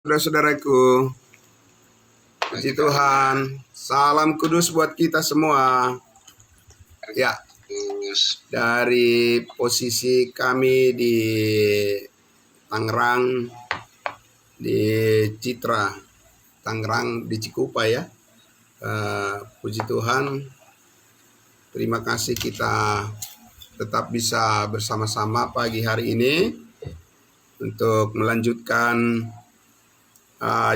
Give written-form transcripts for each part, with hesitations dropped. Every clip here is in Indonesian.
Saudara-saudaraku, puji Tuhan, salam kudus buat kita semua. Ya, dari posisi kami di Tangerang, di Citra, Tangerang di Cikupa ya. Puji Tuhan, terima kasih kita tetap bisa bersama-sama pagi hari ini untuk melanjutkan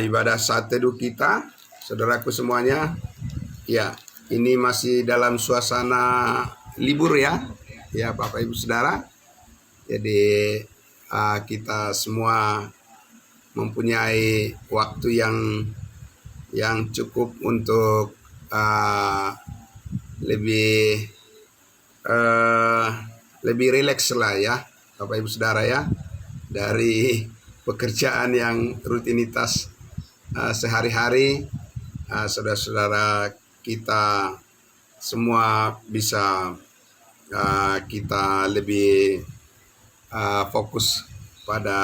ibadah saat teduh kita, saudaraku semuanya. Ya, ini masih dalam suasana libur ya, Bapak Ibu Saudara. Jadi kita semua mempunyai waktu yang cukup untuk lebih rileks lah ya, Bapak Ibu Saudara ya, dari pekerjaan yang rutinitas sehari-hari. Saudara-saudara kita semua bisa kita lebih fokus pada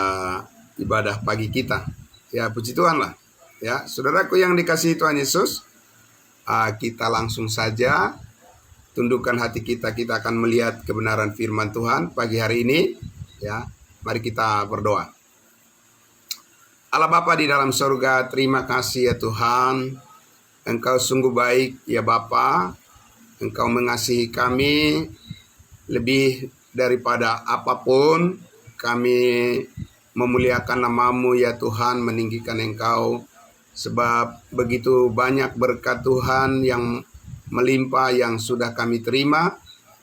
ibadah pagi kita. Ya, puji Tuhan lah. Ya, saudaraku yang dikasihi Tuhan Yesus, kita langsung saja tundukkan hati kita. Kita akan melihat kebenaran firman Tuhan pagi hari ini. Ya, mari kita berdoa. Allah Bapa di dalam surga, terima kasih ya Tuhan. Engkau sungguh baik ya Bapa. Engkau mengasihi kami lebih daripada apapun. Kami memuliakan nama-Mu ya Tuhan, meninggikan Engkau. Sebab begitu banyak berkat Tuhan yang melimpah yang sudah kami terima.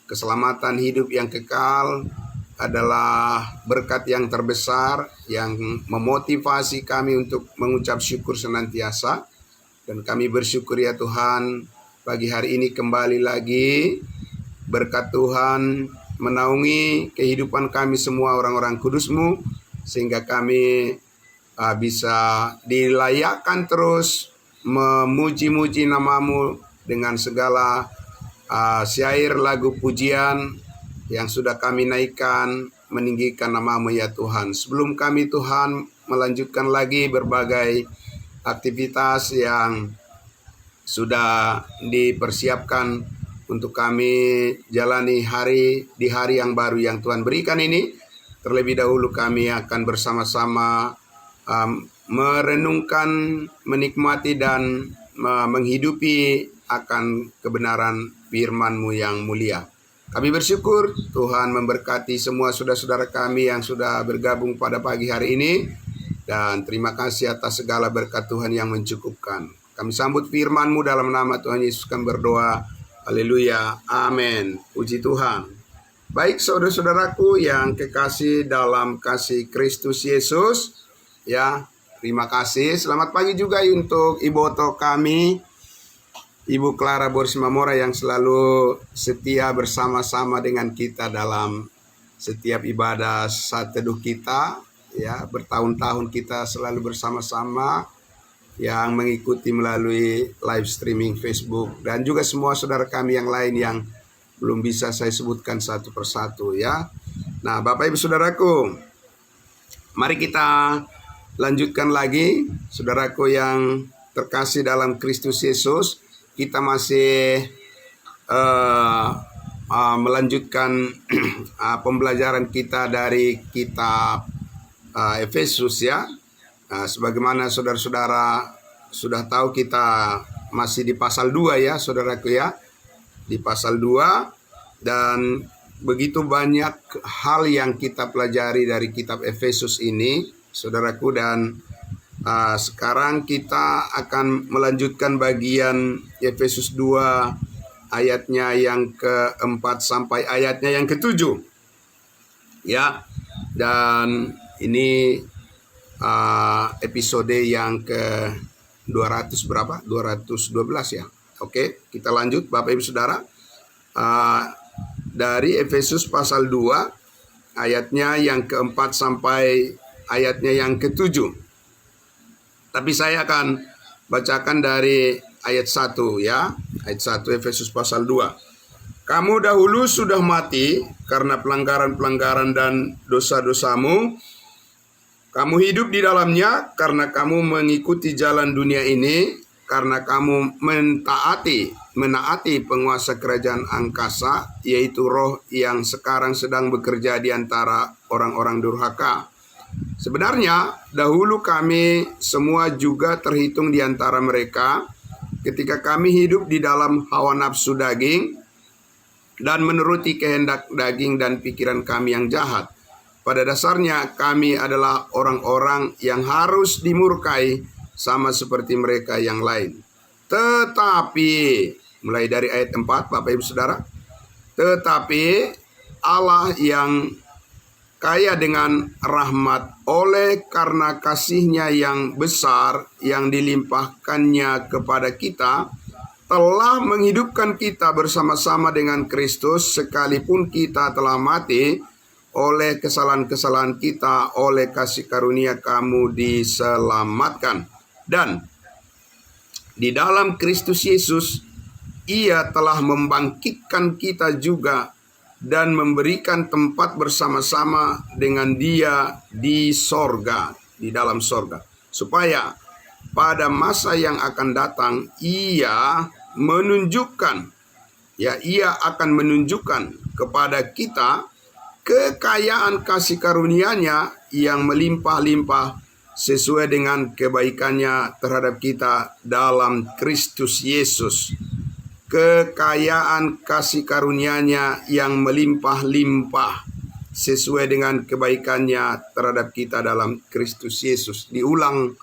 Keselamatan hidup yang kekal adalah berkat yang terbesar yang memotivasi kami untuk mengucap syukur senantiasa. Dan kami bersyukur ya Tuhan, pagi hari ini kembali lagi berkat Tuhan menaungi kehidupan kami semua orang-orang kudus-Mu, sehingga kami bisa dilayakkan terus memuji-muji nama-Mu dengan segala syair lagu pujian yang sudah kami naikkan, meninggikan nama-Mu ya Tuhan. Sebelum kami Tuhan melanjutkan lagi berbagai aktivitas yang sudah dipersiapkan untuk kami jalani di hari yang baru yang Tuhan berikan ini, terlebih dahulu kami akan bersama-sama merenungkan, menikmati dan menghidupi akan kebenaran firman-Mu yang mulia. Kami bersyukur Tuhan memberkati semua saudara-saudara kami yang sudah bergabung pada pagi hari ini. Dan terima kasih atas segala berkat Tuhan yang mencukupkan. Kami sambut firman-Mu dalam nama Tuhan Yesus kami berdoa. Haleluya. Amin. Puji Tuhan. Baik saudara-saudaraku yang kekasih dalam kasih Kristus Yesus. Ya, terima kasih. Selamat pagi juga untuk Ibu Oto kami, Ibu Clara Boris Mamora yang selalu setia bersama-sama dengan kita dalam setiap ibadah saat teduh kita. Ya, bertahun-tahun kita selalu bersama-sama yang mengikuti melalui live streaming Facebook. Dan juga semua saudara kami yang lain yang belum bisa saya sebutkan satu persatu ya. Nah, Bapak Ibu Saudaraku, mari kita lanjutkan lagi. Saudaraku yang terkasih dalam Kristus Yesus, kita masih melanjutkan pembelajaran kita dari kitab Efesus ya. Sebagaimana saudara-saudara sudah tahu, kita masih di pasal 2 ya saudaraku ya. Di pasal 2, dan begitu banyak hal yang kita pelajari dari kitab Efesus ini saudaraku. Dan sekarang kita akan melanjutkan bagian Efesus 2 ayatnya yang ke-4 sampai ayatnya yang ke-7 ya. Dan ini episode yang ke 212 ya. Oke, kita lanjut Bapak Ibu Saudara. Dari Efesus pasal 2 ayatnya yang ke-4 sampai ayatnya yang ke-7. Tapi saya akan bacakan dari ayat 1 ya. Ayat 1 Efesus pasal 2. Kamu dahulu sudah mati karena pelanggaran-pelanggaran dan dosa-dosamu. Kamu hidup di dalamnya karena kamu mengikuti jalan dunia ini, karena kamu menaati penguasa kerajaan angkasa, yaitu roh yang sekarang sedang bekerja di antara orang-orang durhaka. Sebenarnya dahulu kami semua juga terhitung di antara mereka ketika kami hidup di dalam hawa nafsu daging dan menuruti kehendak daging dan pikiran kami yang jahat. Pada dasarnya kami adalah orang-orang yang harus dimurkai sama seperti mereka yang lain. Tetapi, mulai dari ayat 4 Bapak Ibu Saudara, tetapi Allah yang kaya dengan rahmat oleh karena kasih-Nya yang besar yang dilimpahkannya kepada kita, telah menghidupkan kita bersama-sama dengan Kristus sekalipun kita telah mati oleh kesalahan-kesalahan kita. Oleh kasih karunia kamu diselamatkan. Dan di dalam Kristus Yesus Ia telah membangkitkan kita juga dan memberikan tempat bersama-sama dengan Dia di sorga, di dalam sorga, supaya pada masa yang akan datang Ia akan menunjukkan kepada kita kekayaan kasih karunia-Nya yang melimpah-limpah sesuai dengan kebaikan-Nya terhadap kita dalam Kristus Yesus. Kekayaan kasih karunia-Nya yang melimpah-limpah sesuai dengan kebaikan-Nya terhadap kita dalam Kristus Yesus. Diulang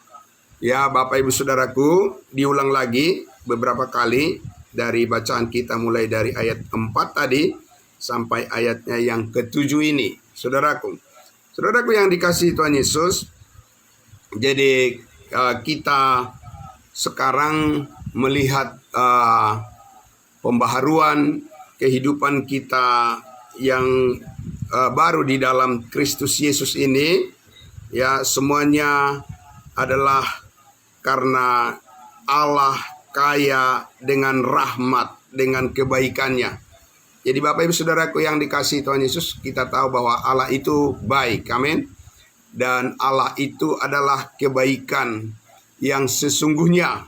ya Bapak Ibu Saudaraku, diulang lagi beberapa kali dari bacaan kita mulai dari ayat 4 tadi sampai ayatnya yang ke-7 ini. Saudaraku yang dikasihi Tuhan Yesus, jadi kita sekarang melihat pembaharuan kehidupan kita yang baru di dalam Kristus Yesus ini, ya, semuanya adalah karena Allah kaya dengan rahmat, dengan kebaikan-Nya. Jadi Bapak Ibu Saudaraku yang dikasihi Tuhan Yesus, kita tahu bahwa Allah itu baik, amin. Dan Allah itu adalah kebaikan yang sesungguhnya,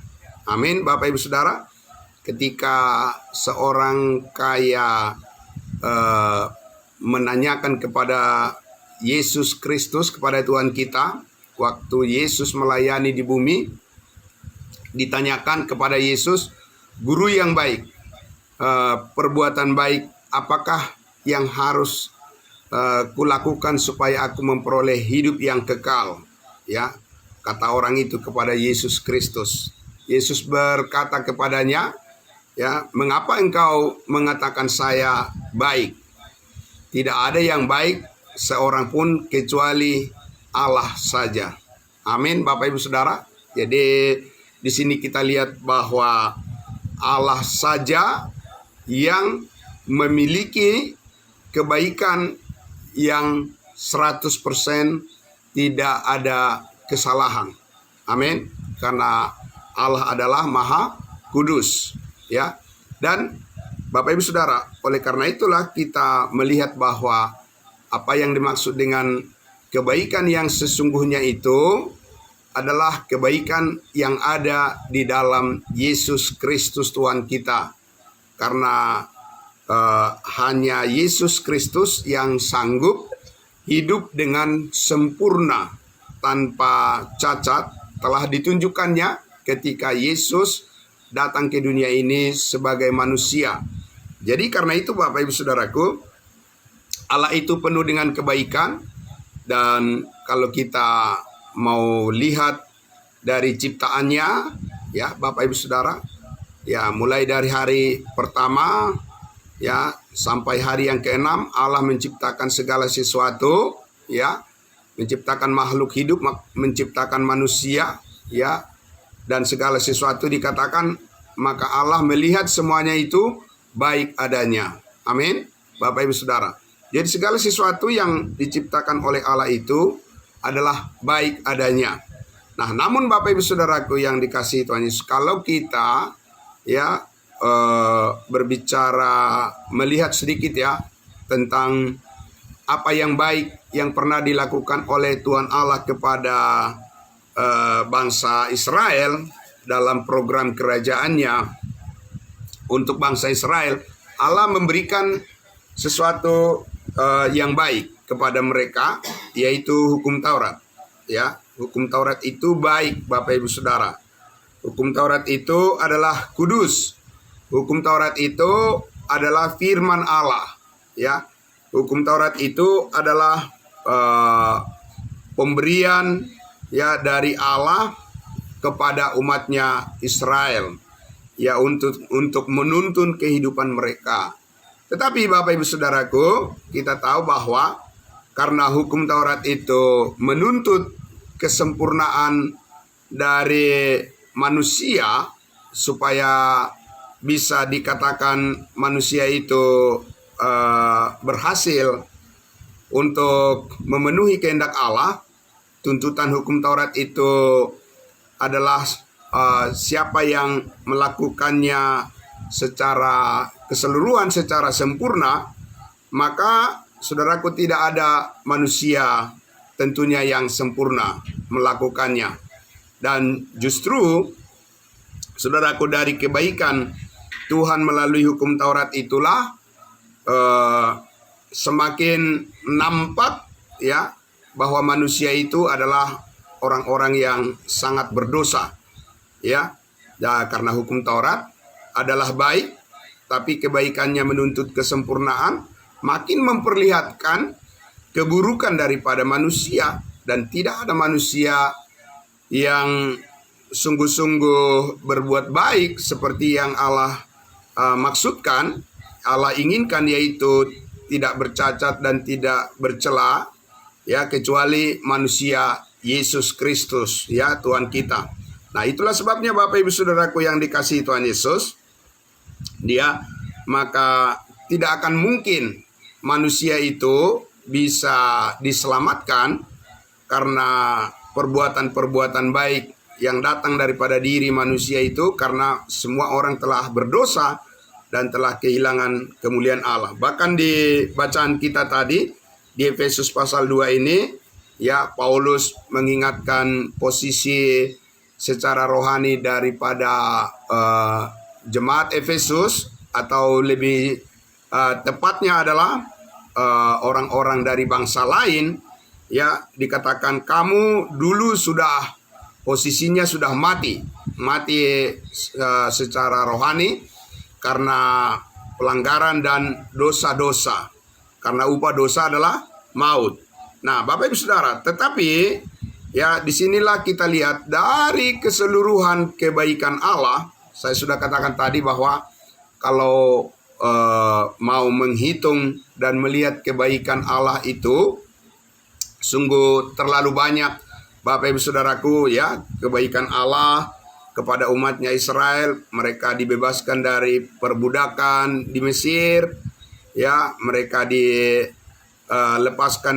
amin Bapak Ibu Saudara. Ketika seorang kaya menanyakan kepada Yesus Kristus, kepada Tuhan kita, waktu Yesus melayani di bumi, ditanyakan kepada Yesus, guru yang baik, perbuatan baik apakah yang harus kulakukan supaya aku memperoleh hidup yang kekal? Ya, kata orang itu kepada Yesus Kristus. Yesus berkata kepadanya, ya, mengapa engkau mengatakan saya baik? Tidak ada yang baik seorang pun kecuali Allah saja. Amin Bapak Ibu Saudara. Jadi di sini kita lihat bahwa Allah saja yang memiliki kebaikan yang 100%, tidak ada kesalahan. Amin. Karena Allah adalah Maha Kudus, ya. Dan Bapak Ibu Saudara, oleh karena itulah kita melihat bahwa apa yang dimaksud dengan kebaikan yang sesungguhnya itu adalah kebaikan yang ada di dalam Yesus Kristus Tuhan kita. Karena hanya Yesus Kristus yang sanggup hidup dengan sempurna tanpa cacat, telah ditunjukkannya ketika Yesus datang ke dunia ini sebagai manusia. Jadi karena itu Bapak Ibu Saudaraku, Allah itu penuh dengan kebaikan. Dan kalau kita mau lihat dari ciptaannya, ya Bapak Ibu Saudara, ya mulai dari hari pertama ya sampai hari yang ke-6 Allah menciptakan segala sesuatu, ya, menciptakan makhluk hidup, menciptakan manusia, ya, dan segala sesuatu dikatakan maka Allah melihat semuanya itu baik adanya. Amin Bapak Ibu Saudara. Jadi segala sesuatu yang diciptakan oleh Allah itu adalah baik adanya. Nah, namun Bapak Ibu Saudaraku yang dikasihi Tuhan Yesus, kalau kita ya berbicara, melihat sedikit ya tentang apa yang baik yang pernah dilakukan oleh Tuhan Allah kepada bangsa Israel dalam program kerajaannya untuk bangsa Israel, Allah memberikan sesuatu yang baik kepada mereka, yaitu hukum Taurat. Ya, hukum Taurat itu baik, Bapak Ibu Saudara. Hukum Taurat itu adalah kudus. Hukum Taurat itu adalah firman Allah. Ya, hukum Taurat itu adalah pemberian ya dari Allah kepada umatnya Israel, ya untuk menuntun kehidupan mereka. Tetapi Bapak Ibu Saudaraku, kita tahu bahwa karena hukum Taurat itu menuntut kesempurnaan dari manusia supaya bisa dikatakan manusia itu berhasil untuk memenuhi kehendak Allah. Tuntutan hukum Taurat itu adalah siapa yang melakukannya secara keseluruhan, secara sempurna, maka saudaraku tidak ada manusia tentunya yang sempurna melakukannya. Dan justru saudaraku, dari kebaikan Tuhan melalui hukum Taurat itulah semakin nampak ya bahwa manusia itu adalah orang-orang yang sangat berdosa, ya. Karena hukum Taurat adalah baik, tapi kebaikannya menuntut kesempurnaan, makin memperlihatkan keburukan daripada manusia, dan tidak ada manusia yang sungguh-sungguh berbuat baik seperti yang Allah maksudkan, Allah inginkan, yaitu tidak bercacat dan tidak bercela, ya, kecuali manusia Yesus Kristus, ya, Tuhan kita. Nah, itulah sebabnya Bapak Ibu Saudaraku yang dikasihi Tuhan Yesus, maka tidak akan mungkin manusia itu bisa diselamatkan karena perbuatan-perbuatan baik yang datang daripada diri manusia itu, karena semua orang telah berdosa dan telah kehilangan kemuliaan Allah. Bahkan di bacaan kita tadi di Efesus pasal 2 ini, ya, Paulus mengingatkan posisi secara rohani daripada jemaat Efesus, atau lebih tepatnya adalah orang-orang dari bangsa lain, ya. Dikatakan kamu dulu sudah posisinya sudah mati secara rohani karena pelanggaran dan dosa-dosa, karena upah dosa adalah maut. Nah, Bapak Ibu Saudara, tetapi ya disinilah kita lihat dari keseluruhan kebaikan Allah. Saya sudah katakan tadi bahwa kalau mau menghitung dan melihat kebaikan Allah itu sungguh terlalu banyak, Bapak Ibu Saudaraku, ya. Kebaikan Allah kepada umatnya Israel, mereka dibebaskan dari perbudakan di Mesir, ya, mereka dilepaskan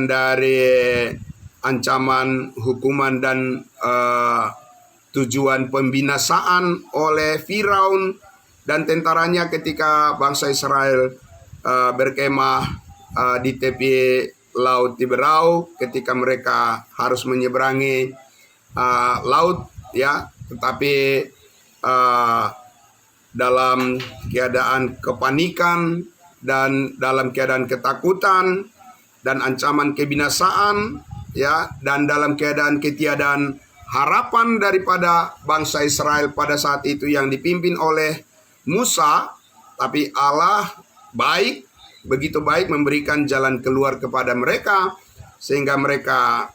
dari ancaman hukuman dan tujuan pembinasaan oleh Firaun dan tentaranya ketika bangsa Israel berkemah di tepi Laut Tiberau, ketika mereka harus menyeberangi laut, ya. Tetapi dalam keadaan kepanikan dan dalam keadaan ketakutan dan ancaman kebinasaan, ya, dan dalam keadaan ketiadaan harapan daripada bangsa Israel pada saat itu yang dipimpin oleh Musa, tapi Allah baik, begitu baik memberikan jalan keluar kepada mereka sehingga mereka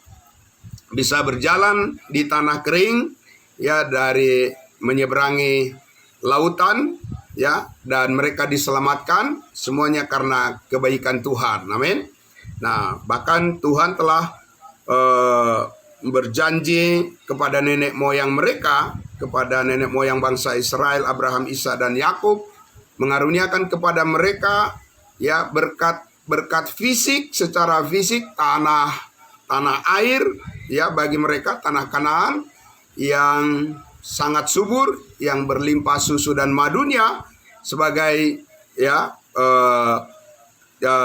bisa berjalan di tanah kering, ya, dari menyeberangi lautan, ya, dan mereka diselamatkan semuanya karena kebaikan Tuhan. Amin. Nah, bahkan Tuhan telah berjanji kepada nenek moyang mereka, kepada nenek moyang bangsa Israel, Abraham, Ishak, dan Yakub, mengaruniakan kepada mereka, ya, berkat fisik, secara fisik, tanah air, ya, bagi mereka tanah Kanaan yang sangat subur, yang berlimpah susu dan madunya, sebagai, ya,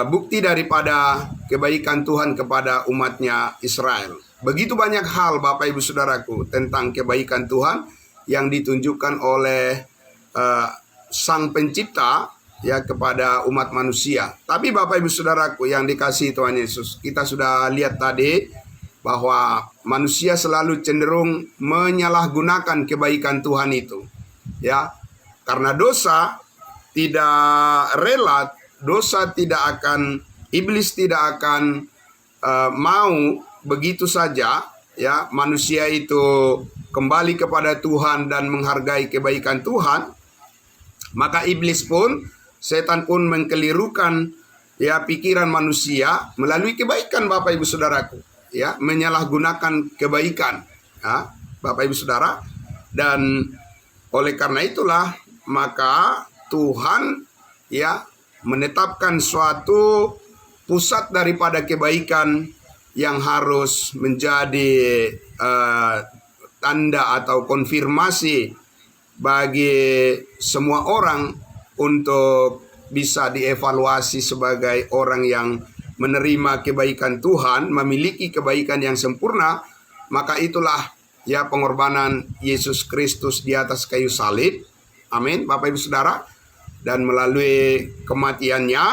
bukti daripada kebaikan Tuhan kepada umatnya Israel. Begitu banyak hal Bapak Ibu Saudaraku tentang kebaikan Tuhan yang ditunjukkan oleh Sang Pencipta ya kepada umat manusia. Tapi Bapak Ibu Saudaraku yang dikasihi Tuhan Yesus, kita sudah lihat tadi bahwa manusia selalu cenderung menyalahgunakan kebaikan Tuhan itu. Ya, karena dosa tidak rela, iblis tidak akan mau begitu saja ya manusia itu kembali kepada Tuhan dan menghargai kebaikan Tuhan. Maka iblis pun, setan pun mengkelirukan ya pikiran manusia melalui kebaikan Bapak Ibu Saudaraku, ya, menyalahgunakan kebaikan, ya, Bapak Ibu Saudara. Dan oleh karena itulah maka Tuhan ya menetapkan suatu pusat daripada kebaikan yang harus menjadi tanda atau konfirmasi bagi semua orang untuk bisa dievaluasi sebagai orang yang menerima kebaikan Tuhan, memiliki kebaikan yang sempurna. Maka itulah ya pengorbanan Yesus Kristus di atas kayu salib. Amin, Bapak Ibu Saudara. Dan melalui kematiannya,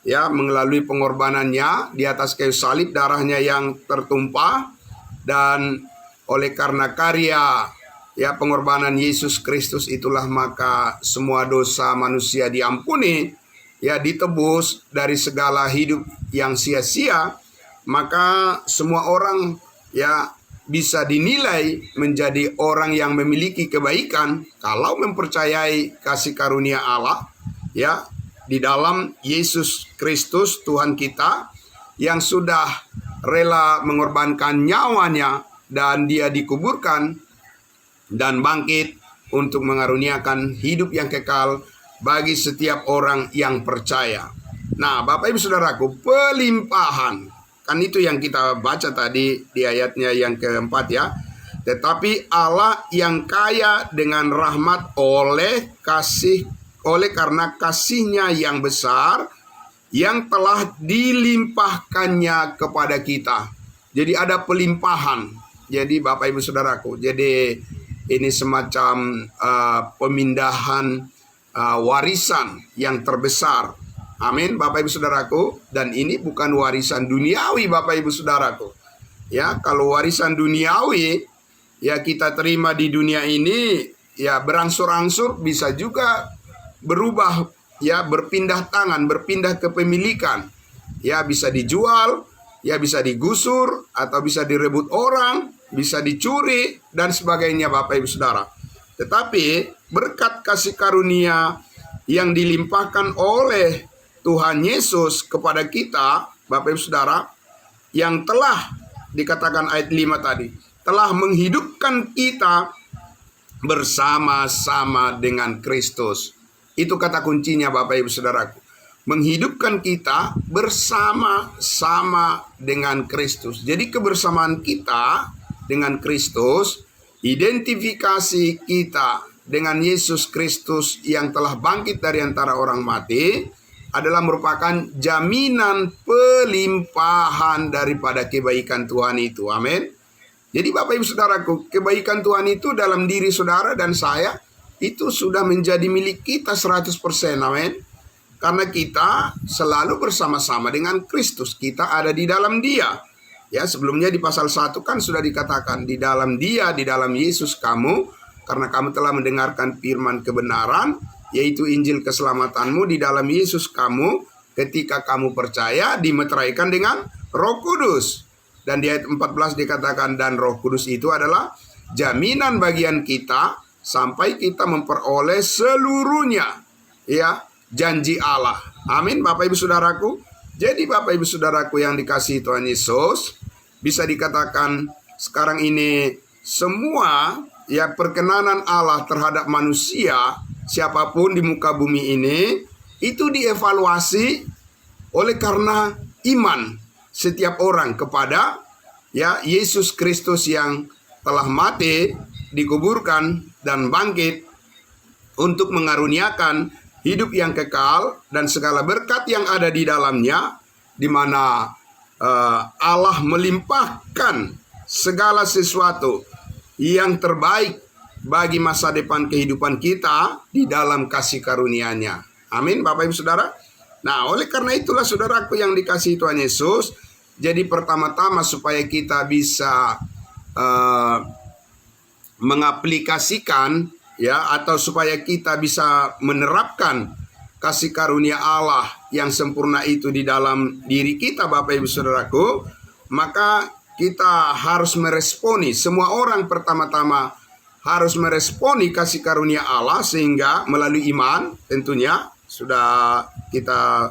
ya, melalui pengorbanannya di atas kayu salib, darahnya yang tertumpah, dan oleh karena karya ya pengorbanan Yesus Kristus itulah maka semua dosa manusia diampuni, ya, ditebus dari segala hidup yang sia-sia. Maka semua orang ya bisa dinilai menjadi orang yang memiliki kebaikan kalau mempercayai kasih karunia Allah ya di dalam Yesus Kristus Tuhan kita, yang sudah rela mengorbankan nyawanya dan dia dikuburkan dan bangkit untuk mengaruniakan hidup yang kekal bagi setiap orang yang percaya. Nah, Bapak Ibu Saudaraku, pelimpahan, kan itu yang kita baca tadi di ayatnya yang keempat ya. Tetapi Allah yang kaya dengan rahmat oleh karena kasihnya yang besar yang telah dilimpahkannya kepada kita. Jadi ada pelimpahan. Jadi Bapak Ibu Saudaraku, jadi ini semacam pemindahan warisan yang terbesar. Amin, Bapak Ibu Saudaraku. Dan ini bukan warisan duniawi, Bapak Ibu Saudaraku. Ya, kalau warisan duniawi ya kita terima di dunia ini ya berangsur-angsur bisa juga berubah ya, berpindah tangan, berpindah kepemilikan. Ya, bisa dijual, ya bisa digusur, atau bisa direbut orang, bisa dicuri dan sebagainya Bapak Ibu Saudara. Tetapi berkat kasih karunia yang dilimpahkan oleh Tuhan Yesus kepada kita, Bapak Ibu Saudara, yang telah dikatakan ayat 5 tadi, telah menghidupkan kita bersama-sama dengan Kristus. Itu kata kuncinya Bapak Ibu Saudaraku. Menghidupkan kita bersama-sama dengan Kristus. Jadi kebersamaan kita dengan Kristus, identifikasi kita dengan Yesus Kristus yang telah bangkit dari antara orang mati, adalah merupakan jaminan pelimpahan daripada kebaikan Tuhan itu. Amin. Jadi Bapak Ibu Saudaraku, kebaikan Tuhan itu dalam diri saudara dan saya itu sudah menjadi milik kita 100%. Amin. Karena kita selalu bersama-sama dengan Kristus. Kita ada di dalam Dia. Ya, sebelumnya di pasal 1 kan sudah dikatakan di dalam Dia, di dalam Yesus kamu, karena kamu telah mendengarkan firman kebenaran, yaitu Injil keselamatanmu, di dalam Yesus kamu, ketika kamu percaya, dimeteraikan dengan Roh Kudus. Dan di ayat 14 dikatakan, dan Roh Kudus itu adalah jaminan bagian kita sampai kita memperoleh seluruhnya ya janji Allah. Amin, Bapak Ibu Saudaraku. Jadi Bapak Ibu Saudaraku yang dikasihi Tuhan Yesus, bisa dikatakan sekarang ini semua ya perkenanan Allah terhadap manusia, siapapun di muka bumi ini, itu dievaluasi oleh karena iman setiap orang kepada ya Yesus Kristus yang telah mati, dikuburkan dan bangkit untuk mengaruniakan hidup yang kekal dan segala berkat yang ada di dalamnya, di mana Allah melimpahkan segala sesuatu yang terbaik bagi masa depan kehidupan kita di dalam kasih karunia-Nya. Amin, Bapak Ibu Saudara. Nah, oleh karena itulah saudaraku yang dikasihi Tuhan Yesus, jadi pertama-tama supaya kita bisa mengaplikasikan ya, atau supaya kita bisa menerapkan kasih karunia Allah yang sempurna itu di dalam diri kita, Bapak Ibu Saudaraku, maka kita harus meresponi. Semua orang pertama-tama harus meresponi kasih karunia Allah, sehingga melalui iman tentunya. Sudah kita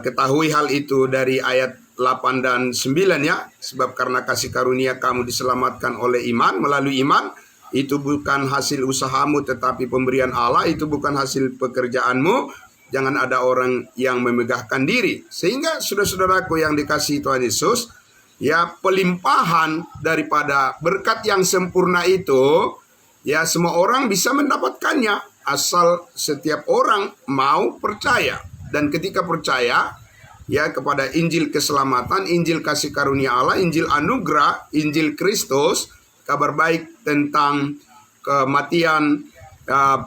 ketahui hal itu dari ayat 8 dan 9 ya. Sebab karena kasih karunia kamu diselamatkan oleh iman, melalui iman. Itu bukan hasil usahamu tetapi pemberian Allah, itu bukan hasil pekerjaanmu. Jangan ada orang yang memegahkan diri. Sehingga saudara-saudaraku yang dikasihi Tuhan Yesus, ya, pelimpahan daripada berkat yang sempurna itu, ya, semua orang bisa mendapatkannya asal setiap orang mau percaya. Dan ketika percaya ya kepada Injil keselamatan, Injil kasih karunia Allah, Injil anugerah, Injil Kristus, kabar baik tentang kematian,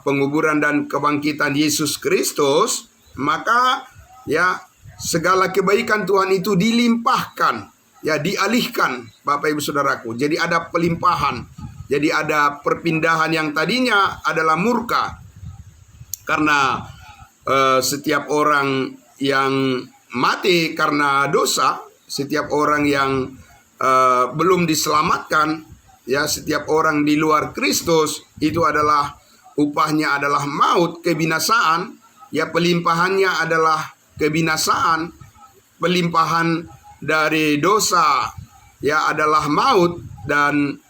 penguburan dan kebangkitan Yesus Kristus, maka ya segala kebaikan Tuhan itu dilimpahkan, ya, dialihkan, Bapak Ibu Saudaraku. Jadi ada pelimpahan. Jadi ada perpindahan yang tadinya adalah murka. Karena setiap orang yang mati karena dosa, setiap orang yang belum diselamatkan, ya, setiap orang di luar Kristus, itu adalah upahnya adalah maut, kebinasaan. Ya, pelimpahannya adalah kebinasaan. Pelimpahan dari dosa ya adalah maut dan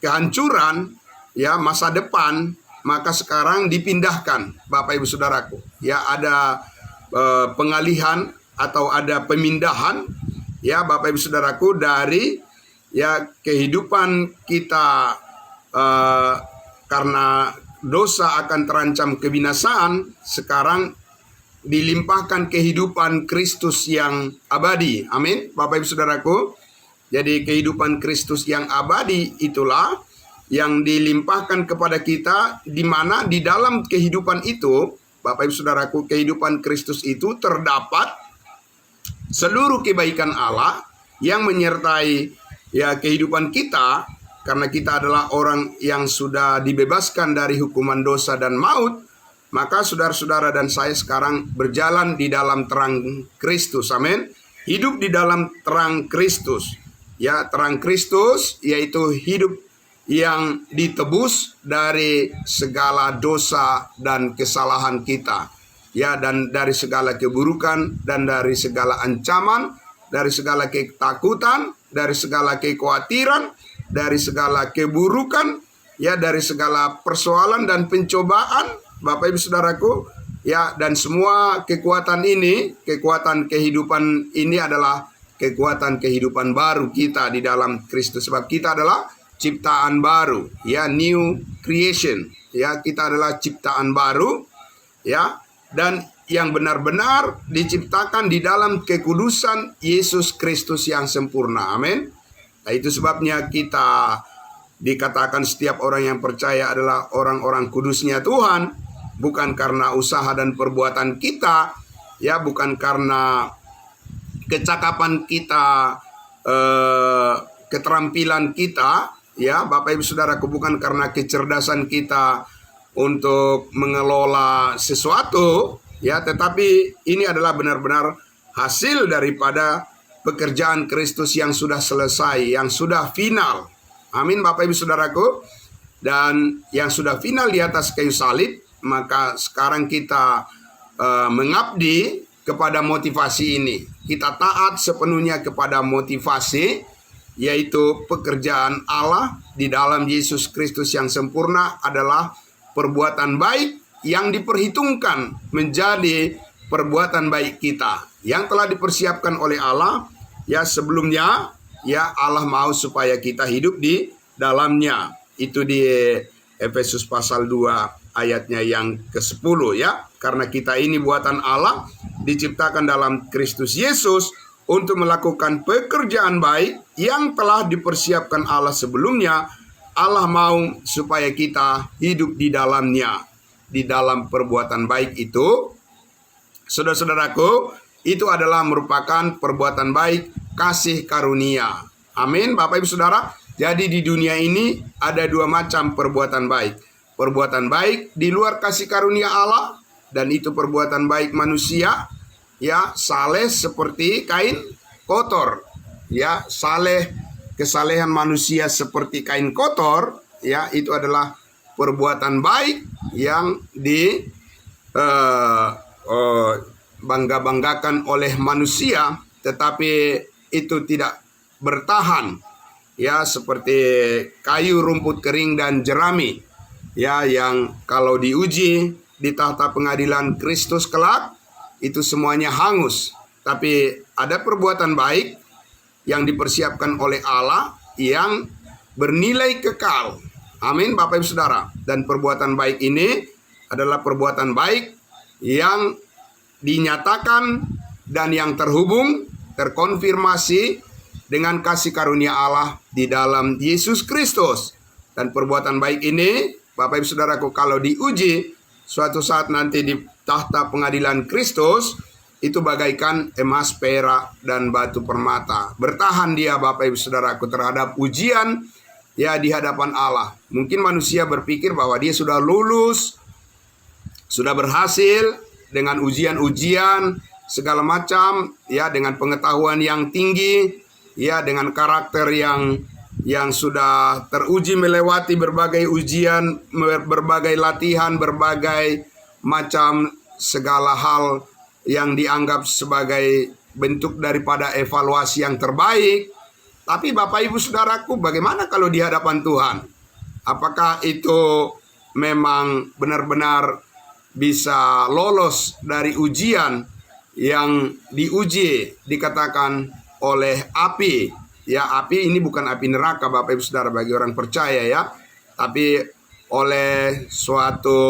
kehancuran, ya, masa depan. Maka sekarang dipindahkan, Bapak Ibu Saudaraku. Ya, ada pengalihan atau ada pemindahan, ya, Bapak Ibu Saudaraku, dari ya kehidupan kita karena dosa akan terancam kebinasaan, sekarang dilimpahkan kehidupan Kristus yang abadi. Amin, Bapak Ibu Saudaraku. Jadi kehidupan Kristus yang abadi itulah yang dilimpahkan kepada kita, di mana di dalam kehidupan itu, Bapak Ibu Saudaraku, kehidupan Kristus itu terdapat seluruh kebaikan Allah yang menyertai ya kehidupan kita, karena kita adalah orang yang sudah dibebaskan dari hukuman dosa dan maut. Maka saudara-saudara dan saya sekarang berjalan di dalam terang Kristus. Amin. Hidup di dalam terang Kristus. Ya, terang Kristus yaitu hidup yang ditebus dari segala dosa dan kesalahan kita. Ya, dan dari segala keburukan, dan dari segala ancaman, dari segala ketakutan, dari segala kekhawatiran, dari segala keburukan, ya, dari segala persoalan dan pencobaan, Bapak Ibu Saudaraku, ya, dan semua kekuatan ini, kekuatan kehidupan ini adalah kekuatan kehidupan baru kita di dalam Kristus. Sebab kita adalah ciptaan baru, ya, new creation, ya, kita adalah ciptaan baru, ya, dan yang benar-benar diciptakan di dalam kekudusan Yesus Kristus yang sempurna. Amin. Nah, itu sebabnya kita dikatakan setiap orang yang percaya adalah orang-orang kudusnya Tuhan, bukan karena usaha dan perbuatan kita, ya, bukan karena kecakapan kita, keterampilan kita, ya, Bapak Ibu Saudaraku, bukan karena kecerdasan kita untuk mengelola sesuatu, ya, tetapi ini adalah benar-benar hasil daripada pekerjaan Kristus yang sudah selesai, yang sudah final. Amin, Bapak Ibu Saudaraku. Dan yang sudah final di atas kayu salib, maka sekarang kita mengabdi kepada motivasi ini. Kita taat sepenuhnya kepada motivasi, yaitu pekerjaan Allah di dalam Yesus Kristus yang sempurna adalah perbuatan baik yang diperhitungkan menjadi perbuatan baik kita, yang telah dipersiapkan oleh Allah, ya, sebelumnya, ya, Allah mau supaya kita hidup di dalamnya. Itu di Efesus pasal 2 ayatnya yang ke-10 ya. Karena kita ini buatan Allah, diciptakan dalam Kristus Yesus untuk melakukan pekerjaan baik yang telah dipersiapkan Allah sebelumnya. Allah mau supaya kita hidup di dalamnya. Di dalam perbuatan baik itu, saudara-saudaraku, itu adalah merupakan perbuatan baik kasih karunia. Amin, Bapak Ibu Saudara. Jadi di dunia ini ada dua macam perbuatan baik. Perbuatan baik di luar kasih karunia Allah, dan itu perbuatan baik manusia, ya, saleh seperti kain kotor. Ya, saleh, kesalehan manusia seperti kain kotor, ya, itu adalah perbuatan baik yang bangga-banggakan oleh manusia, tetapi itu tidak bertahan. Ya, seperti kayu, rumput kering, dan jerami. Ya, yang kalau diuji di tahta pengadilan Kristus kelak, itu semuanya hangus. Tapi ada perbuatan baik yang dipersiapkan oleh Allah yang bernilai kekal. Amin, Bapak Ibu Saudara. Dan perbuatan baik ini adalah perbuatan baik yang dinyatakan dan yang terhubung, terkonfirmasi dengan kasih karunia Allah di dalam Yesus Kristus. Dan perbuatan baik ini, Bapak Ibu Saudaraku, kalau diuji suatu saat nanti di tahta pengadilan Kristus, itu bagaikan emas, perak, dan batu permata. Bertahan dia, Bapak Ibu Saudaraku, terhadap ujian ya di hadapan Allah. Mungkin manusia berpikir bahwa dia sudah lulus, sudah berhasil dengan ujian-ujian segala macam, ya, dengan pengetahuan yang tinggi, ya, dengan karakter yang sudah teruji melewati berbagai ujian, berbagai latihan, berbagai macam segala hal yang dianggap sebagai bentuk daripada evaluasi yang terbaik. Tapi Bapak Ibu Saudaraku, bagaimana kalau di hadapan Tuhan? Apakah itu memang benar-benar bisa lolos dari ujian yang diuji, dikatakan oleh api? Ya, api ini bukan api neraka, Bapak Ibu Saudara, bagi orang percaya ya, tapi oleh suatu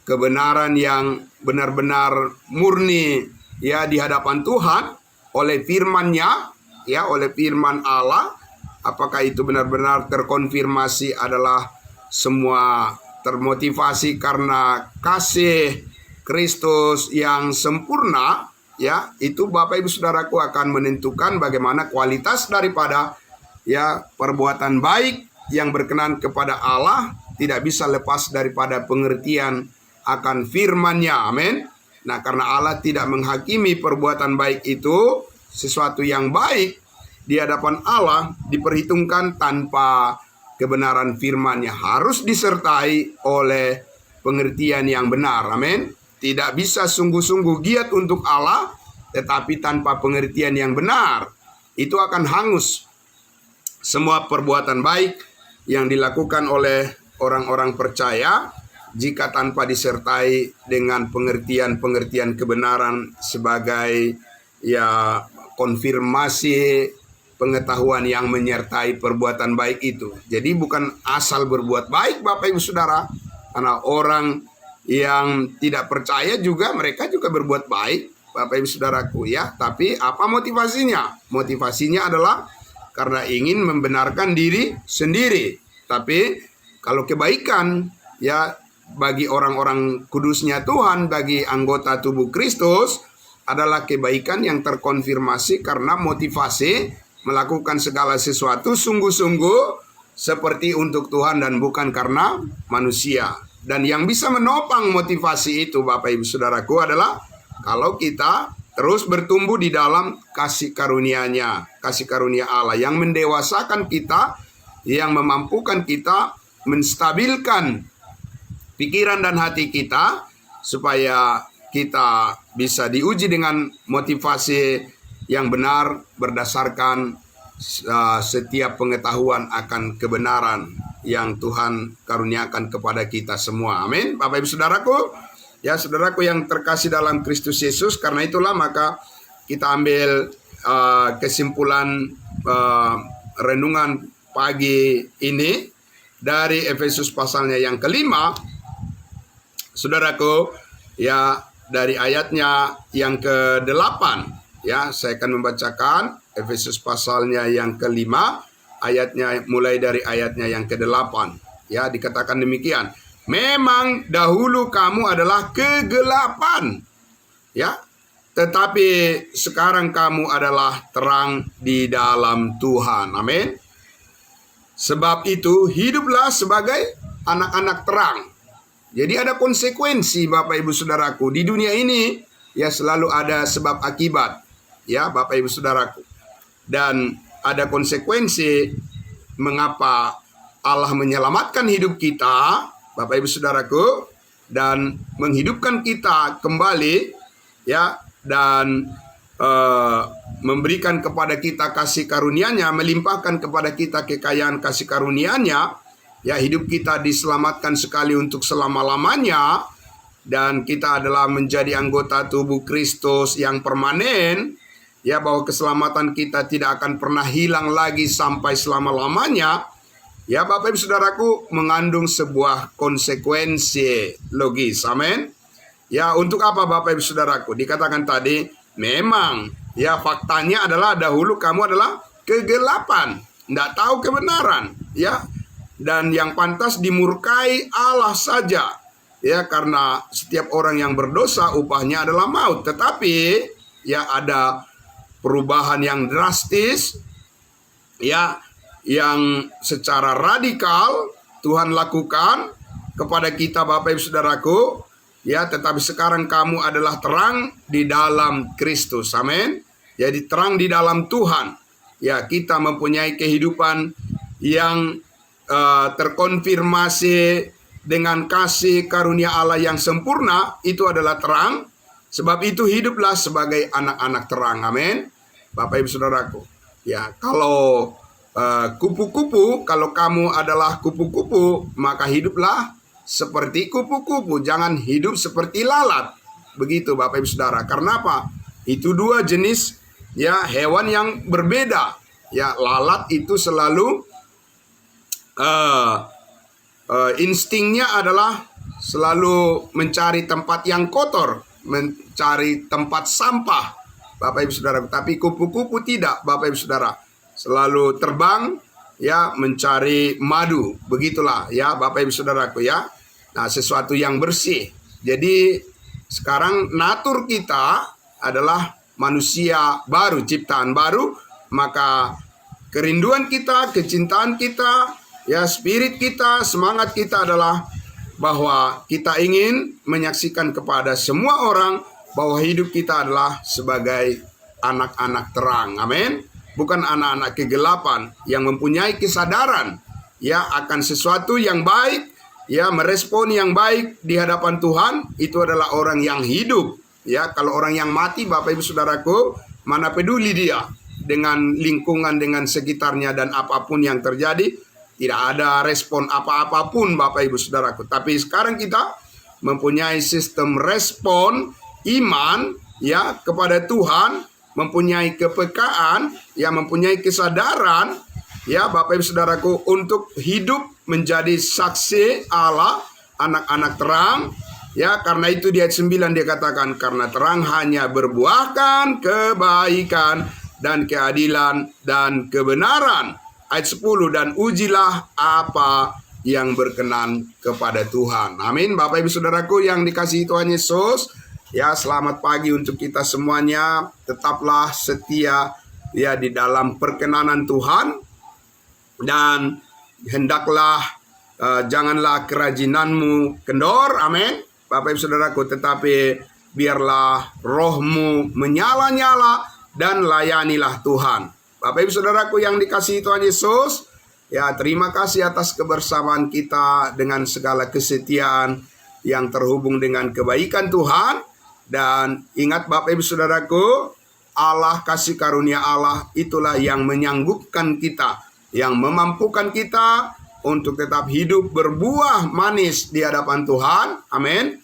kebenaran yang benar-benar murni ya di hadapan Tuhan, oleh firman-Nya, ya, oleh firman Allah. Apakah itu benar-benar terkonfirmasi adalah semua termotivasi karena kasih Kristus yang sempurna? Ya, itu Bapak Ibu Saudaraku akan menentukan bagaimana kualitas daripada ya perbuatan baik yang berkenan kepada Allah. Tidak bisa lepas daripada pengertian akan firman-Nya. Amin. Nah, karena Allah tidak menghakimi perbuatan baik itu sesuatu yang baik di hadapan Allah diperhitungkan tanpa kebenaran firman-Nya, harus disertai oleh pengertian yang benar. Amin. Tidak bisa sungguh-sungguh giat untuk Allah, tetapi tanpa pengertian yang benar, itu akan hangus. Semua perbuatan baik yang dilakukan oleh orang-orang percaya, jika tanpa disertai dengan pengertian-pengertian kebenaran sebagai ya konfirmasi pengetahuan yang menyertai perbuatan baik itu. Jadi bukan asal berbuat baik, Bapak Ibu Saudara, karena orang yang tidak percaya juga, mereka juga berbuat baik, Bapak Ibu Saudaraku ya. Tapi apa motivasinya? Motivasinya adalah karena ingin membenarkan diri sendiri. Tapi kalau kebaikan ya bagi orang-orang kudusnya Tuhan, bagi anggota tubuh Kristus, adalah kebaikan yang terkonfirmasi karena motivasi melakukan segala sesuatu sungguh-sungguh seperti untuk Tuhan dan bukan karena manusia. Dan yang bisa menopang motivasi itu, Bapak Ibu Saudaraku, adalah kalau kita terus bertumbuh di dalam kasih karunia-Nya, kasih karunia Allah yang mendewasakan kita, yang memampukan kita menstabilkan pikiran dan hati kita supaya kita bisa diuji dengan motivasi yang benar berdasarkan setiap pengetahuan akan kebenaran yang Tuhan karuniakan kepada kita semua. Amin. Bapak Ibu Saudaraku, ya saudaraku yang terkasih dalam Kristus Yesus, karena itulah maka kita ambil kesimpulan renungan pagi ini, dari Efesus pasalnya yang kelima, saudaraku, ya dari ayatnya yang ke-8, ya saya akan membacakan Efesus pasalnya yang kelima, ayatnya mulai dari ayatnya yang ke-8. Ya, dikatakan demikian. Memang dahulu kamu adalah kegelapan, ya, tetapi sekarang kamu adalah terang di dalam Tuhan. Amin. Sebab itu hiduplah sebagai anak-anak terang. Jadi ada konsekuensi, Bapak Ibu Saudaraku. Di dunia ini ya selalu ada sebab akibat, ya Bapak Ibu Saudaraku. Dan ada konsekuensi mengapa Allah menyelamatkan hidup kita, Bapak Ibu Saudaraku, dan menghidupkan kita kembali, ya, dan memberikan kepada kita kasih karunia-Nya, melimpahkan kepada kita kekayaan kasih karunia-Nya. Ya, hidup kita diselamatkan sekali untuk selama-lamanya, dan kita adalah menjadi anggota tubuh Kristus yang permanen, ya, bahwa keselamatan kita tidak akan pernah hilang lagi sampai selama-lamanya. Ya, Bapak Ibu Saudaraku, mengandung sebuah konsekuensi logis. Amin. Ya, untuk apa Bapak Ibu Saudaraku? Dikatakan tadi, memang ya faktanya adalah dahulu kamu adalah kegelapan, tidak tahu kebenaran, ya. Dan yang pantas dimurkai Allah saja, ya, karena setiap orang yang berdosa upahnya adalah maut. Tetapi ya ada perubahan yang drastis, ya, yang secara radikal Tuhan lakukan kepada kita, Bapak Ibu Saudaraku, ya. Tetapi sekarang kamu adalah terang di dalam Kristus. Amin. Jadi terang di dalam Tuhan. Ya, kita mempunyai kehidupan yang terkonfirmasi dengan kasih karunia Allah yang sempurna. Itu adalah terang. Sebab itu hiduplah sebagai anak-anak terang. Amin. Bapak Ibu Saudaraku, ya, kalau kupu-kupu, kalau kamu adalah kupu-kupu, maka hiduplah seperti kupu-kupu, jangan hidup seperti lalat. Begitu Bapak Ibu Saudara. Karena apa? Itu dua jenis, ya, hewan yang berbeda. Ya, lalat itu selalu instingnya adalah selalu mencari tempat yang kotor, mencari tempat sampah, Bapak Ibu Saudara. Tapi kupu-kupu tidak, Bapak Ibu Saudara. Selalu terbang, ya, mencari madu. Begitulah, ya, Bapak Ibu Saudaraku, ya. Nah, sesuatu yang bersih. Jadi sekarang natur kita adalah manusia baru, ciptaan baru. Maka kerinduan kita, kecintaan kita, ya, spirit kita, semangat kita adalah bahwa kita ingin menyaksikan kepada semua orang bahwa hidup kita adalah sebagai anak-anak terang. Amin. Bukan anak-anak kegelapan yang mempunyai kesadaran, ya, akan sesuatu yang baik, ya, merespon yang baik di hadapan Tuhan. Itu adalah orang yang hidup. Ya, kalau orang yang mati, Bapak Ibu Saudaraku, mana peduli dia dengan lingkungan, dengan sekitarnya, dan apapun yang terjadi. Tidak ada respon apa-apapun, Bapak Ibu Saudaraku. Tapi sekarang kita mempunyai sistem respon iman, ya, kepada Tuhan, mempunyai kepekaan, ya, mempunyai kesadaran, ya, Bapak Ibu Saudaraku, untuk hidup menjadi saksi Allah, anak-anak terang. Ya, karena itu di ayat 9 dia katakan, karena terang hanya berbuahkan kebaikan dan keadilan dan kebenaran. Ayat 10, dan ujilah apa yang berkenan kepada Tuhan. Amin. Bapak Ibu Saudaraku yang dikasihi Tuhan Yesus, ya, selamat pagi untuk kita semuanya. Tetaplah setia, ya, di dalam perkenanan Tuhan, dan hendaklah janganlah kerajinanmu kendor. Amin. Bapak Ibu Saudaraku, tetapi biarlah rohmu menyala-nyala dan layanilah Tuhan. Bapak Ibu Saudaraku yang dikasihi Tuhan Yesus, ya, terima kasih atas kebersamaan kita dengan segala kesetiaan yang terhubung dengan kebaikan Tuhan. Dan ingat Bapak Ibu Saudaraku, Allah, kasih karunia Allah itulah yang menyanggupkan kita, yang memampukan kita untuk tetap hidup berbuah manis di hadapan Tuhan. Amin.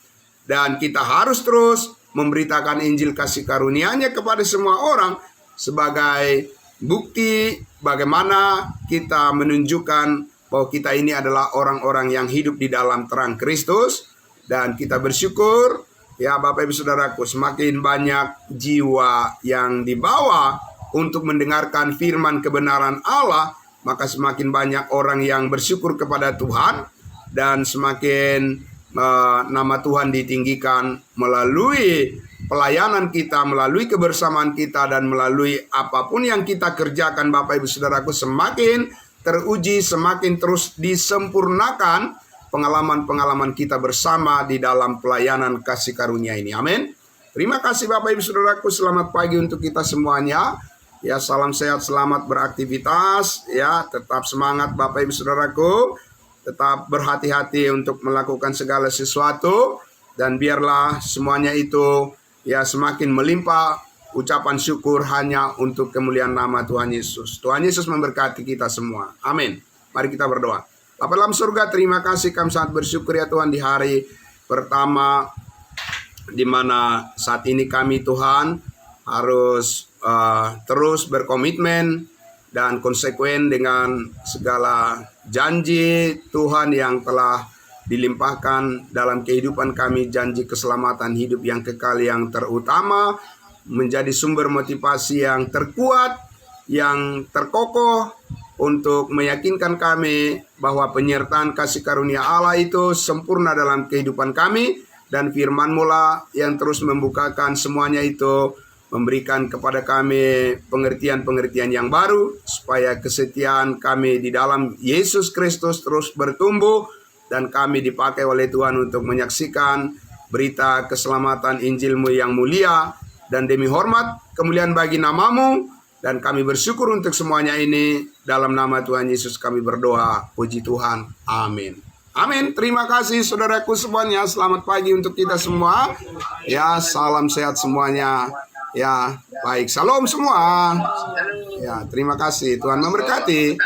Dan kita harus terus memberitakan Injil kasih karunia-Nya kepada semua orang sebagai bukti bagaimana kita menunjukkan bahwa kita ini adalah orang-orang yang hidup di dalam terang Kristus. Dan kita bersyukur, ya Bapak Ibu Saudaraku, semakin banyak jiwa yang dibawa untuk mendengarkan firman kebenaran Allah, maka semakin banyak orang yang bersyukur kepada Tuhan, dan semakin nama Tuhan ditinggikan melalui pelayanan kita, melalui kebersamaan kita, dan melalui apapun yang kita kerjakan. Bapak Ibu Saudaraku, semakin teruji, semakin terus disempurnakan pengalaman-pengalaman kita bersama di dalam pelayanan kasih karunia ini. Amin. Terima kasih Bapak Ibu Saudaraku, selamat pagi untuk kita semuanya. Ya, salam sehat, selamat beraktivitas. Ya, tetap semangat Bapak Ibu Saudaraku. Tetap berhati-hati untuk melakukan segala sesuatu, dan biarlah semuanya itu ya semakin melimpah ucapan syukur hanya untuk kemuliaan nama Tuhan Yesus. Tuhan Yesus memberkati kita semua. Amin. Mari kita berdoa. Bapa dalam surga, terima kasih, kami sangat bersyukur ya Tuhan di hari pertama di mana saat ini kami Tuhan harus terus berkomitmen dan konsekuen dengan segala janji Tuhan yang telah dilimpahkan dalam kehidupan kami. Janji keselamatan hidup yang kekal yang terutama, menjadi sumber motivasi yang terkuat, yang terkokoh, untuk meyakinkan kami bahwa penyertaan kasih karunia Allah itu sempurna dalam kehidupan kami. Dan firman-Mu lah yang terus membukakan semuanya itu, memberikan kepada kami pengertian-pengertian yang baru, supaya kesetiaan kami di dalam Yesus Kristus terus bertumbuh, dan kami dipakai oleh Tuhan untuk menyaksikan berita keselamatan Injil-Mu yang mulia, dan demi hormat kemuliaan bagi nama-Mu. Dan kami bersyukur untuk semuanya ini, dalam nama Tuhan Yesus kami berdoa. Puji Tuhan. Amin. Amin. Terima kasih saudaraku semuanya. Selamat pagi untuk kita semua. Ya, salam sehat semuanya. Ya, baik. Salam semua. Ya, terima kasih. Tuhan memberkati.